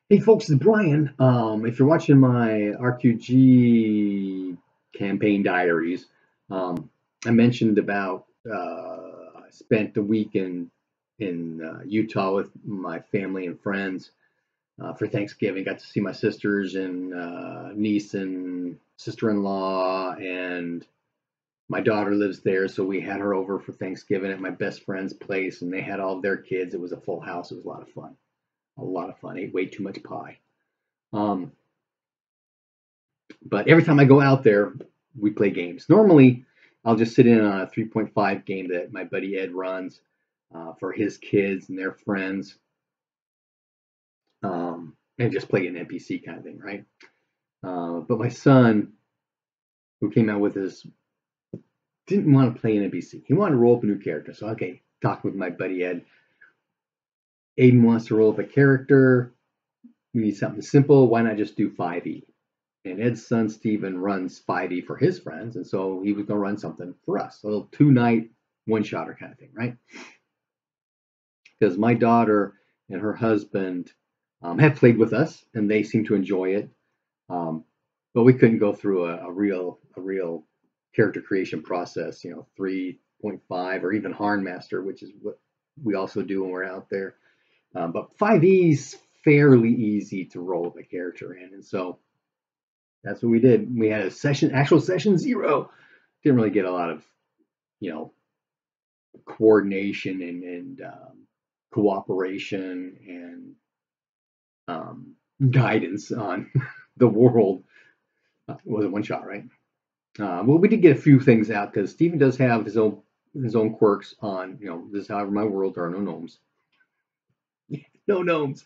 Hey folks, it's Brian. If you're watching my RQG campaign diaries, I mentioned about I spent a week in Utah with my family and friends for Thanksgiving. Got to see my sisters and niece and sister-in-law, and my daughter lives there, so we had her over for Thanksgiving at my best friend's place, and they had all of their kids. It was a full house. It was a lot of fun. A lot of fun. Ate way too much pie. Um, But every time I go out there, we play games. Normally, I'll just sit in on a 3.5 game that my buddy Ed runs for his kids and their friends, and just play an NPC kind of thing, right? But my son, who came out with this, didn't want to play an NPC. He wanted to roll up a new character. So, okay, talking with my buddy Ed. Aiden wants to roll up a character. We need something simple. Why not just do 5e? And Ed's son Steven runs 5e for his friends, and so he was going to run something for us, a little 2-night one-shotter kind of thing, right? Because my daughter and her husband have played with us, and they seem to enjoy it, but we couldn't go through a real character creation process, 3.5 or even Harnmaster, which is what we also do when we're out there. But 5e is fairly easy to roll a character in, and so that's what we did. We had a actual session 0. Didn't really get a lot of, coordination and cooperation and guidance on the world. It was a one shot, right? Well, we did get a few things out because Stephen does have his own quirks on. This is however my world, there are no gnomes. No gnomes.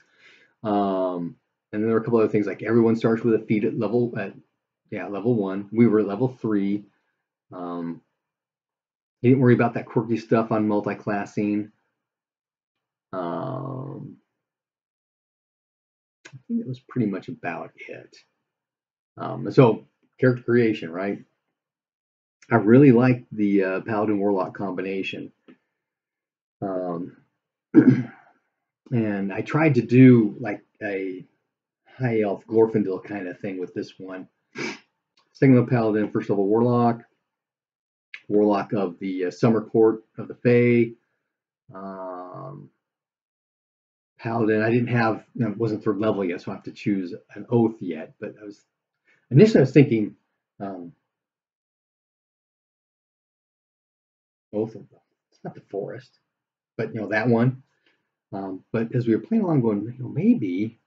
And there were a couple other things like everyone starts with a feat at level 1. We were at level 3. He didn't worry about that quirky stuff on multi-classing. I think that was pretty much about it. So character creation, right? I really like the Paladin Warlock combination. And I tried to do like a high elf Glorfindel kind of thing with this one. Second level Paladin, first level Warlock of the Summer Court of the Fae. Paladin, I didn't have, it wasn't third level yet, so I have to choose an oath yet. But initially I was thinking oath of it's not the forest, but that one. But as we were playing along, going, maybe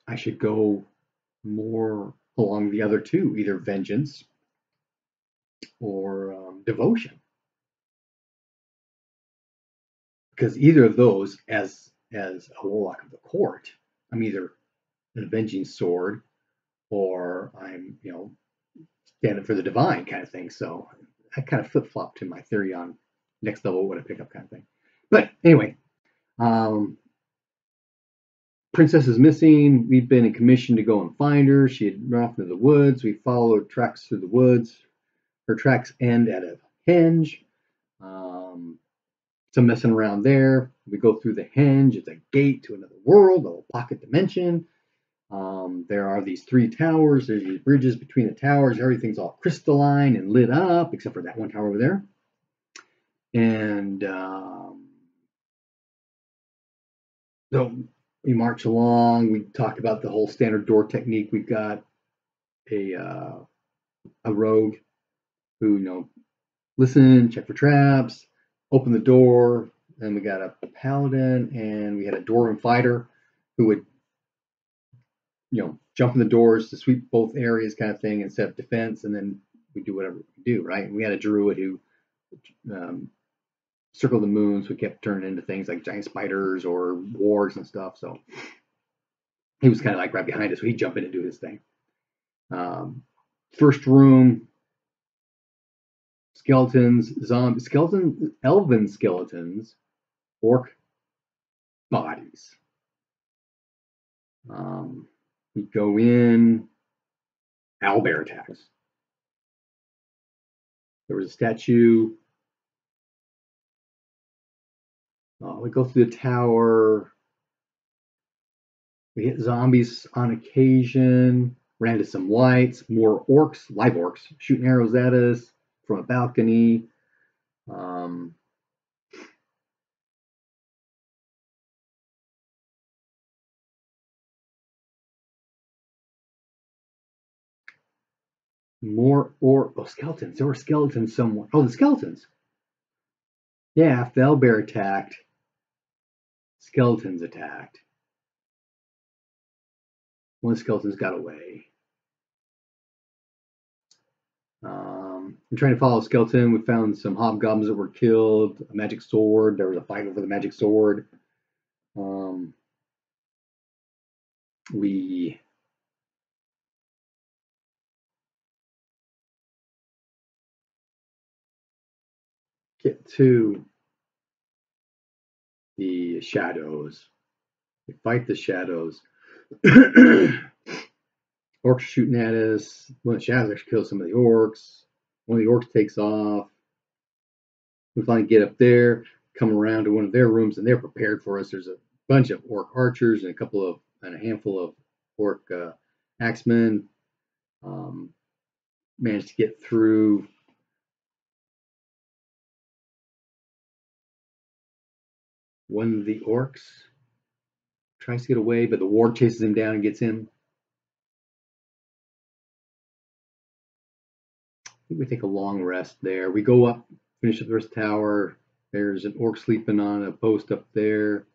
I should go more along the other two, either vengeance or devotion, because either of those, as a warlock of the court, I'm either an avenging sword or I'm standing for the divine kind of thing. So I kind of flip flopped to my theory on next level what I pick up kind of thing. But anyway, Princess is missing. We've been in commission to go and find her. She had run off into the woods. We followed tracks through the woods. Her tracks end at a henge. Some messing around there. We go through the henge. It's a gate to another world, a little pocket dimension. There are these 3 towers. There's these bridges between the towers. Everything's all crystalline and lit up, except for that one tower over there. And so we march along. We talk about the whole standard door technique. We've got a rogue who, listen, check for traps, open the door. Then we got a paladin, and we had a dwarven fighter who would, jump in the doors to sweep both areas kind of thing and set up defense, and then we do whatever we do, right? And we had a druid who circled the moon, so we kept turning into things like giant spiders or wargs and stuff. So he was kind of like right behind us, so he'd jump in and do his thing. First room, skeletons, zombie skeletons, elven skeletons, orc bodies. We go in, owlbear attacks. There was a statue. We go through the tower. We hit zombies on occasion. Ran into some lights. More orcs, live orcs, shooting arrows at us from a balcony. Skeletons. There were skeletons somewhere. Oh, the skeletons. Yeah, Felbear attacked. Skeletons attacked. One of the skeletons got away. I'm trying to follow a skeleton. We found some hobgoblins that were killed. A magic sword. There was a fight over the magic sword. We get to the shadows. We fight the shadows. Orcs shooting at us. One of the shadows actually kills some of the orcs. One of the orcs takes off. We finally get up there, come around to one of their rooms, and they're prepared for us. There's a bunch of orc archers and a handful of orc axemen. Managed to get through. One of the orcs tries to get away, but the warg chases him down and gets him. I think we take a long rest there. We go up, finish up the first tower. There's an orc sleeping on a post up there.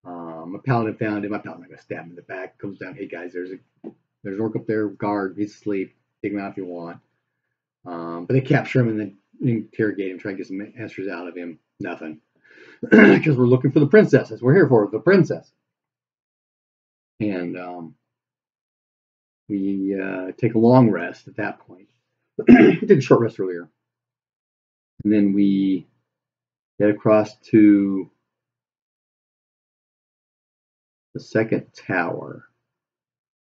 A paladin found him. My paladin got stabbed in the back. Comes down. Hey guys, there's an orc up there. Guard. He's asleep. Take him out if you want. But they capture him and then interrogate him, try and get some answers out of him. Nothing. Because we're looking for the princess. That's what we're here for, the princess. And we take a long rest at that point. We did a short rest earlier. And then we get across to the second tower.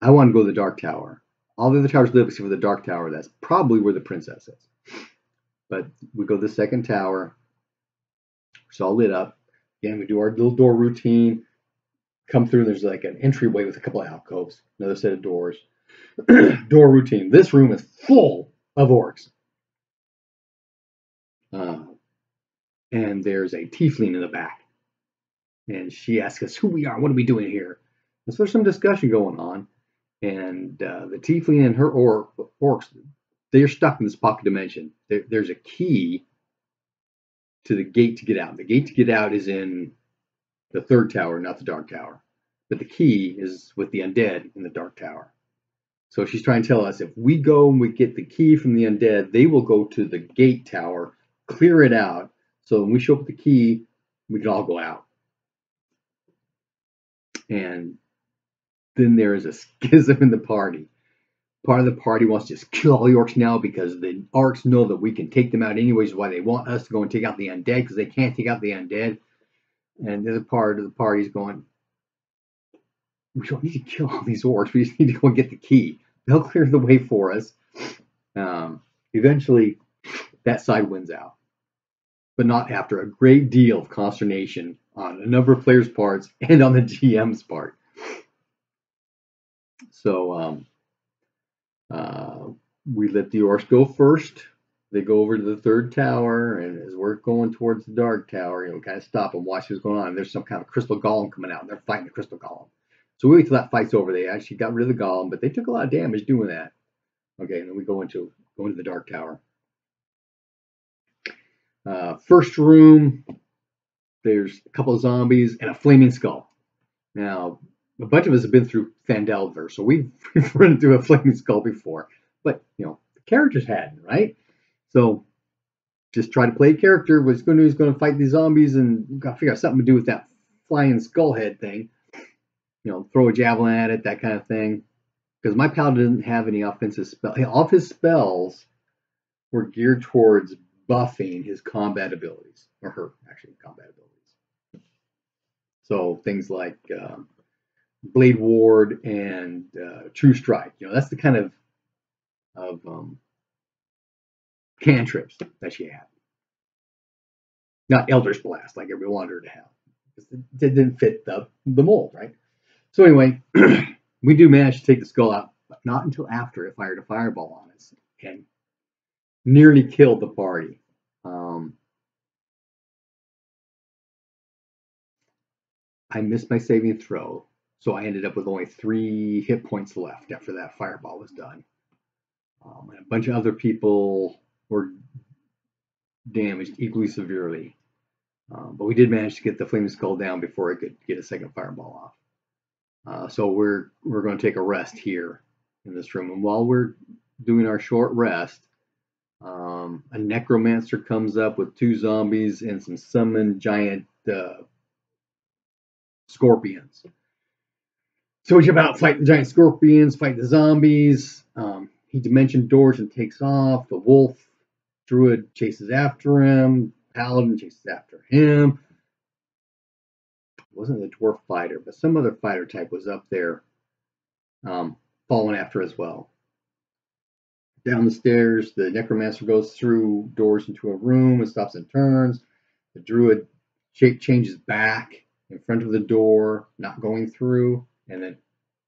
I want to go to the dark tower. All the other towers live except for the dark tower. That's probably where the princess is. But we go to the second tower. It's all lit up. Again, we do our little door routine. Come through, and there's like an entryway with a couple of alcoves, another set of doors. Door routine. This room is full of orcs. And there's a tiefling in the back. And she asks us who we are, what are we doing here? And so there's some discussion going on. And the tiefling and her orcs, they're stuck in this pocket dimension. There's a key to the gate to get out. The gate to get out is in the third tower, not the dark tower. But the key is with the undead in the dark tower. So she's trying to tell us if we go and we get the key from the undead, they will go to the gate tower, clear it out. So when we show up with the key, we can all go out. And then there is a schism in the party. Part of the party wants to just kill all the orcs now because the orcs know that we can take them out anyways, why they want us to go and take out the undead because they can't take out the undead. And the other part of the party is going, we don't need to kill all these orcs. We just need to go and get the key. They'll clear the way for us. Eventually, that side wins out. But not after a great deal of consternation on a number of players' parts and on the GM's part. So we let the orcs go first. They go over to the third tower, and as we're going towards the dark tower, we kind of stop and watch what's going on. And there's some kind of crystal golem coming out, and they're fighting the crystal golem. So we wait till that fight's over. They actually got rid of the golem, but they took a lot of damage doing that. Okay, and then we go into the dark tower. First room, there's a couple of zombies and a flaming skull. Now, a bunch of us have been through Phandelver, so we've run into a flaming skull before. But, the characters hadn't, right? So just try to play a character. What's going to do is going to fight these zombies, and we've got to figure out something to do with that flying skull head thing. Throw a javelin at it, that kind of thing. Because my paladin didn't have any offensive spells. All of his spells were geared towards buffing his combat abilities. Or her, actually, combat abilities. So things like Blade Ward and True Strike. That's the kind of cantrips that she had. Not Eldritch Blast like everyone wanted her to have. It didn't fit the mold, right? So anyway, we do manage to take the skull out, but not until after it fired a fireball on us and nearly killed the party. I missed my saving throw, so I ended up with only 3 hit points left after that fireball was done. And a bunch of other people were damaged equally severely. But we did manage to get the flaming skull down before it could get a second fireball off. So we're going to take a rest here in this room. And while we're doing our short rest, a necromancer comes up with 2 zombies and some summoned giant scorpions. So we jump out, fight the giant scorpions, fight the zombies. He dimension doors and takes off. The wolf druid chases after him. Paladin chases after him. It wasn't the dwarf fighter, but some other fighter type was up there, following after as well. Down the stairs, the necromancer goes through doors into a room and stops and turns. The druid changes back in front of the door, not going through, and then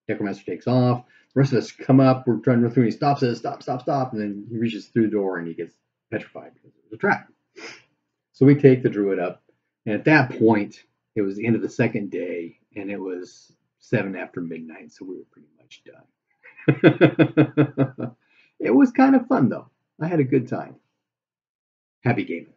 necromancer takes off. The rest of us come up, we're trying to run through, and he stops us, stop, and then he reaches through the door and he gets petrified because it was a trap. So we take the druid up, and at that point, it was the end of the second day, and it was 7 after midnight, so we were pretty much done. It was kind of fun, though. I had a good time. Happy gaming.